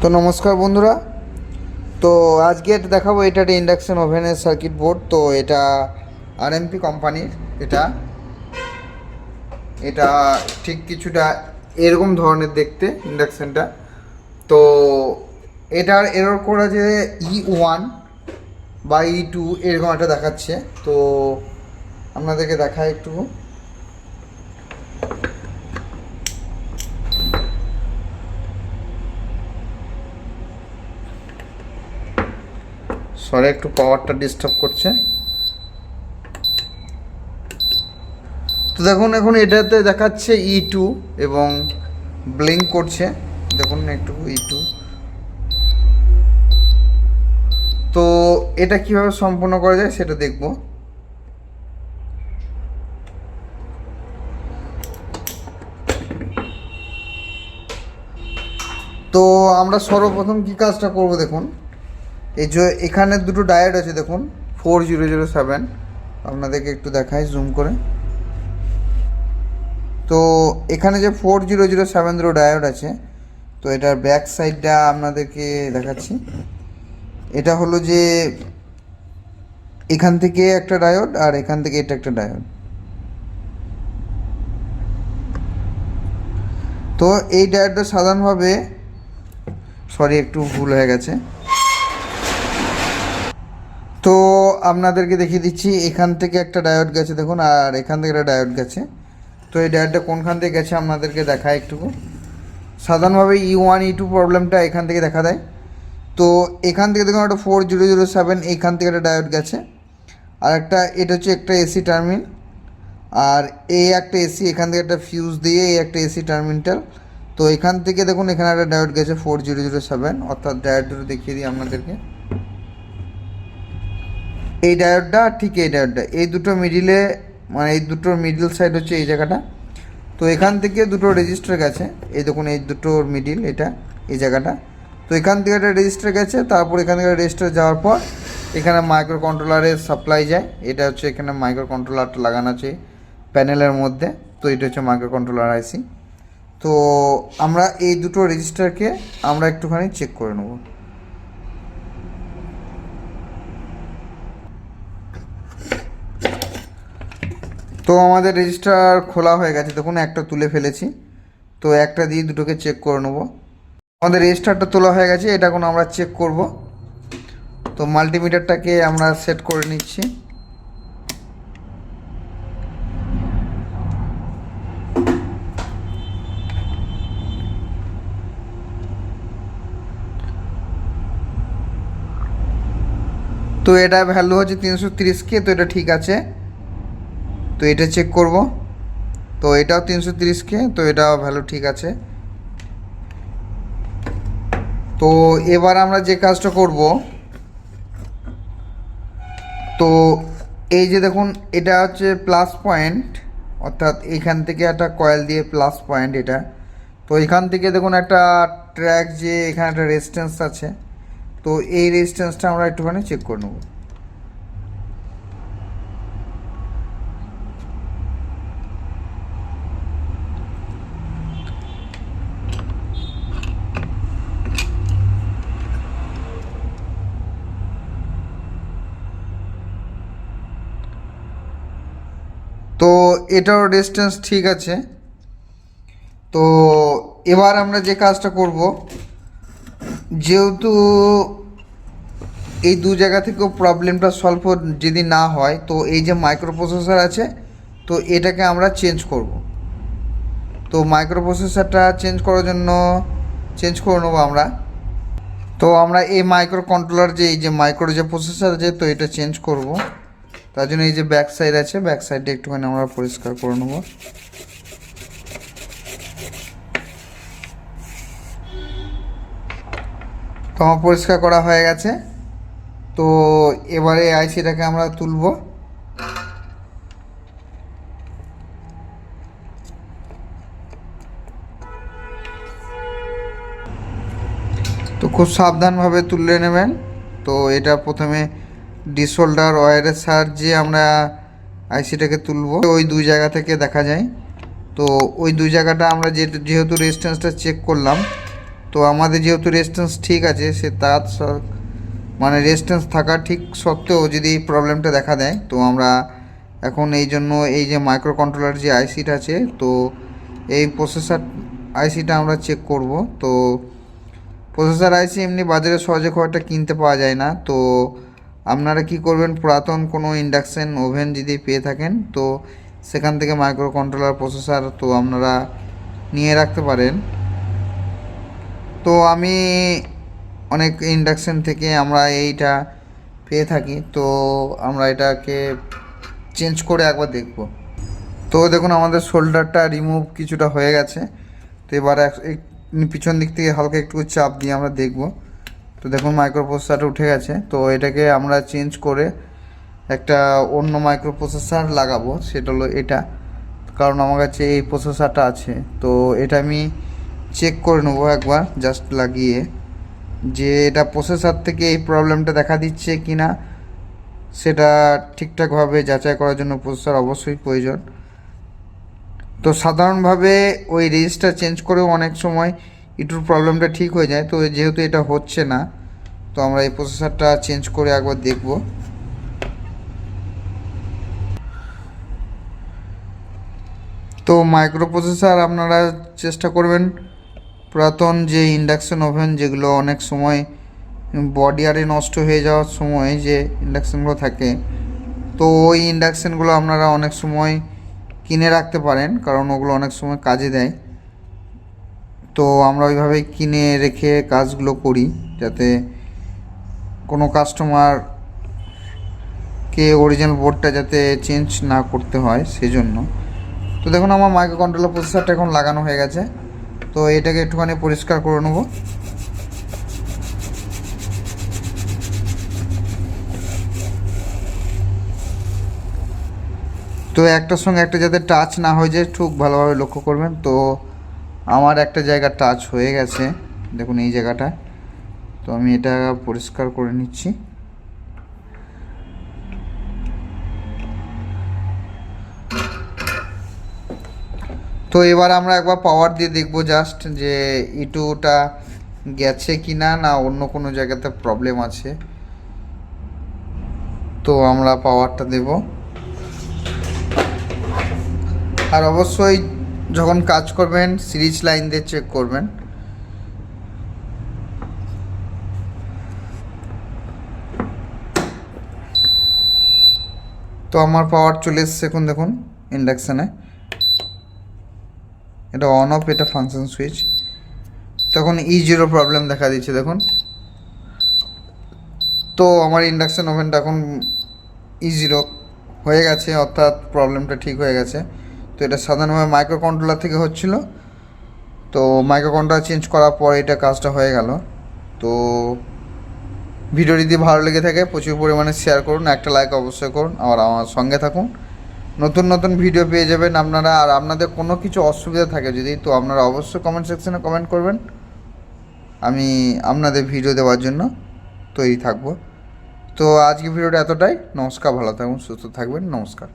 তো নমস্কার বন্ধুরা। তো আজকে এটা দেখাবো, এটা একটা ইন্ডাকশন ওভেনের সার্কিট বোর্ড। তো এটা আরএমপি কোম্পানির। এটা এটা ঠিক কিছুটা এরকম ধরনের দেখতে ইন্ডাকশনটা। তো এটার এরর কোড আছে E1 বা E2 এরকম একটা দেখাচ্ছে। তো আপনাদেরকে দেখায় একটু। সরি, একটু পাওয়ারটা ডিস্টার্ব করছে। তো দেখুন, এখন এটাতে দেখাচ্ছে E2 এবং ব্লিঙ্ক করছে। দেখুন একটু E2। তো এটা কিভাবে সম্পন্ন করা যায় সেটা দেখব। তো আমরা সর্বপ্রথম কি কাজটা করব দেখুন, এই যে এখানে দুটো ডায়োড আছে দেখুন, 4007। আপনাদেরকে একটু দেখাই জুম করে। তো এখানে যে 4007 দুটো ডায়োড আছে, তো এটার ব্যাক সাইডটা আপনাদেরকে দেখাচ্ছি। এটা হলো যে এখান থেকে একটা ডায়োড আর এখান থেকে এটা একটা ডায়োড। তো এই ডায়োডটা সাধারণভাবে, সরি একটু ভুল হয়ে গেছে। তো আপনাদেরকে দেখিয়ে দিচ্ছি, এখান থেকে একটা ডায়োড গেছে দেখুন, আর এখান থেকে একটা ডায়োড গেছে। তো এই ডায়োডটা কোনখান থেকে গেছে আপনাদেরকে দেখায় একটুকু। সাধারণভাবে E1 E2 প্রবলেমটা এখান থেকে দেখা দেয়। তো এখান থেকে দেখুন একটা 4007, এইখান থেকে একটা ডায়োড গেছে। আর একটা এটা হচ্ছে একটা এসি টার্মিনাল, আর এই একটা এসি, এখান থেকে একটা ফিউজ দিয়ে এই একটা এসি টার্মিনাল। তো এখান থেকে দেখুন এখানে একটা ডায়োড গেছে 4007, অর্থাৎ ডায়োড দুটো দেখিয়ে দিই আপনাদেরকে। এই ডায়োডটা ঠিক এই ডায়োডটা, এই দুটো মিডিলে, মানে এই দুটোর মিডিল সাইড হচ্ছে এই জায়গাটা। তো এখান থেকে দুটো রেজিস্টার গেছে, এই দেখুন এই দুটোর মিডিল এটা, এই জায়গাটা। তো এখান থেকে একটা রেজিস্টার গেছে, তারপর এখান থেকে রেজিস্টার যাওয়ার পর এখানে মাইক্রো কন্ট্রোলারের সাপ্লাই যায়। এটা হচ্ছে এখানে মাইক্রো কন্ট্রোলারটা লাগানো আছে প্যানেলের মধ্যে। তো এটা হচ্ছে মাইক্রো কন্ট্রোলার আইসি। তো আমরা এই দুটো রেজিস্টারকে আমরা একটুখানি চেক করে নেব। তো আমাদের রেজিস্টার খোলা হয়ে গেছে দেখুন, একটা তুলে ফেলেছি। তো একটা দিয়ে দুটোকে চেক করে নেব। আমাদের রেজিস্টারটা তোলা হয়ে গেছে, এটা এখন আমরা চেক করব। তো মাল্টিমিটারটাকে আমরা সেট করে নিচ্ছি। তো এটা ভ্যালু হচ্ছে 330K। তো এটা ঠিক আছে। তো এটা চেক করব। তো এটাও 330K, তো এটাও ভ্যালু ঠিক আছে। তো এবার আমরা যে কাজটা করব, তো এই যে দেখুন এটা হচ্ছে প্লাস পয়েন্ট, অর্থাৎ এইখান থেকে একটা কয়েল দিয়ে প্লাস পয়েন্ট এটা। তো এখান থেকে দেখুন একটা ট্র্যাক, যে এখানে একটা রেজিস্ট্যান্স আছে। তো এই রেজিস্ট্যান্সটা আমরা একটুখানি চেক করে নেব। তো এটাও রেজিস্ট্যান্স ঠিক আছে। তো এবার আমরা যে কাজটা করব, যেহেতু এই দু জায়গা থেকেও প্রবলেমটা সলভ যদি না হয়, তো এই যে মাইক্রো প্রসেসর আছে, তো এটাকে আমরা চেঞ্জ করব। তো মাইক্রো প্রসেসরটা চেঞ্জ করার জন্য চেঞ্জ করে নেবো আমরা। তো আমরা এই মাইক্রো কন্ট্রোলার, যে এই যে মাইক্রো যে প্রসেসর আছে, তো এটা চেঞ্জ করব। তার জন্য এই যে ব্যাক সাইড আছে, ব্যাক সাইডে একটুখানি আমরা পরিষ্কার করে নেব। তো আমার পরিষ্কার করা হয়ে গেছে। তো এবারে আইসিটাকে আমরা তুলব। তো খুব সাবধানভাবে তুলে নেবেন। তো এটা প্রথমে ডিসোল্ডার ওয়্যারের সাহায্যে আমরা আইসিটাকে তুলব। ওই দুই জায়গা থেকে দেখা যায়। তো ওই দুই জায়গাটা আমরা যেহেতু রেজিস্ট্যান্সটা চেক করলাম, তো আমাদের যেহেতু রেজিস্ট্যান্স ঠিক আছে, সে তার মানে রেজিস্ট্যান্স থাকা ঠিক সত্ত্বেও যদি এই প্রবলেমটা দেখা দেয়, তো আমরা এখন এই জন্য এই যে মাইক্রো কন্ট্রোলার যে আইসিটা আছে, তো এই প্রসেসর আইসিটা আমরা চেক করব। তো প্রসেসর আইসি এমনি বাজারে সহজে খুব একটা কিনতে পাওয়া যায় না। তো আপনারা কি করবেন, পুরাতন কোনো ইন্ডাকশন ওভেন যদি পেয়ে থাকেন, তো সেখান থেকে মাইক্রো কন্ট্রোলার প্রসেসর তো আপনারা নিয়ে রাখতে পারেন। তো আমি অনেক ইন্ডাকশন থেকে আমরা এইটা পেয়ে থাকি, তো আমরা এটাকে চেঞ্জ করে একবার দেখব। তো দেখুন আমাদের শোল্ডারটা রিমুভ কিছুটা হয়ে গেছে। তো এবার পিছন দিক থেকে হালকা একটু চাপ দিয়ে আমরা দেখব। তো দেখুন মাইক্রো প্রসেসরটা উঠে গেছে। তো এটাকে আমরা চেঞ্জ করে একটা অন্য মাইক্রো প্রসেসর লাগাবো, সেটা হলো এটা। কারণ আমার কাছে এই প্রসেসরটা আছে, তো এটা আমি চেক করে নেবো একবার জাস্ট লাগিয়ে, যে এটা প্রসেসর থেকে এই প্রবলেমটা দেখা দিচ্ছে কি না সেটা ঠিকঠাকভাবে যাচাই করার জন্য প্রসেসর অবশ্যই প্রয়োজন। তো সাধারণভাবে ওই রেজিস্টার চেঞ্জ করেও অনেক সময় ইউটিউব প্রবলেমটা ঠিক হয়ে যায়। তো যেহেতু এটা হচ্ছে না, তো আমরা এই প্রসেসরটা চেঞ্জ করে একবার দেখব। তো মাইক্রো প্রসেসর আপনারা চেষ্টা করবেন পুরাতন যে ইন্ডাকশন ওভেন, যেগুলো অনেক সময় বডি আরে নষ্ট হয়ে যাওয়ার সময় যে ইন্ডাকশানগুলো থাকে, তো ওই ইন্ডাকশানগুলো আপনারা অনেক সময় কিনে রাখতে পারেন, কারণ ওগুলো অনেক সময় কাজে দেয়। তো আমরা ওইভাবেই কিনে রেখে কাজগুলো করি, যাতে কোনো কাস্টমারকে অরিজিনাল বোর্ডটা যাতে চেঞ্জ না করতে হয় সেজন্য। তো দেখুন আমার মাইক্রো কন্ট্রোলার প্রসেসরটা এখন লাগানো হয়ে গেছে। তো এটাকে একটুখানি পরিষ্কার করে নেব। তো একটার সঙ্গে একটা যাতে টাচ না হয়ে যায় খুব ভালোভাবে লক্ষ্য করবেন। তো আমার একটা জায়গা টাচ হয়ে গেছে, দেখুন এই জায়গাটা। তো আমি এটা পরিষ্কার করে নিচ্ছি। তো এবার আমরা একবার পাওয়ার দিয়ে দেখব জাস্ট যে ইটুটা গেছে কি না, না অন্য কোনো জায়গাতে প্রবলেম আছে। তো আমরা পাওয়ারটা দেব। আর অবশ্যই যখন কাজ করবেন সিরিজ লাইন দিয়ে চেক করবেন। তো আমার পাওয়ার চলে এসছে এখন দেখুন ইন্ডাকশানে, এটা অন অফ, এটা ফাংশন সুইচ। তখন E0 প্রবলেম দেখা দিচ্ছে দেখুন। তো আমার ইন্ডাকশান ওভেনটা এখন E0 হয়ে গেছে, অর্থাৎ প্রবলেমটা ঠিক হয়ে গেছে। তো এটা সাধারণভাবে মাইক্রো কন্ট্রোলার থেকে হচ্ছিল, তো মাইক্রো কন্ট্রোলার চেঞ্জ করার পর এটা কাজটা হয়ে গেল। তো ভিডিও যদি ভালো লেগে থাকে প্রচুর পরিমাণে শেয়ার করুন, একটা লাইক অবশ্যই করুন, আর আমার সঙ্গে থাকুন। নতুন নতুন ভিডিও পেয়ে যাবেন আপনারা। আর আপনাদের কোনো কিছু অসুবিধা থাকে যদি, তো আপনারা অবশ্যই কমেন্ট সেকশনে কমেন্ট করবেন, আমি আপনাদের ভিডিও দেওয়ার জন্য তৈরি থাকবো। তো আজকে ভিডিওটা এতটাই। নমস্কার, ভালো থাকুন, সুস্থ থাকবেন, নমস্কার।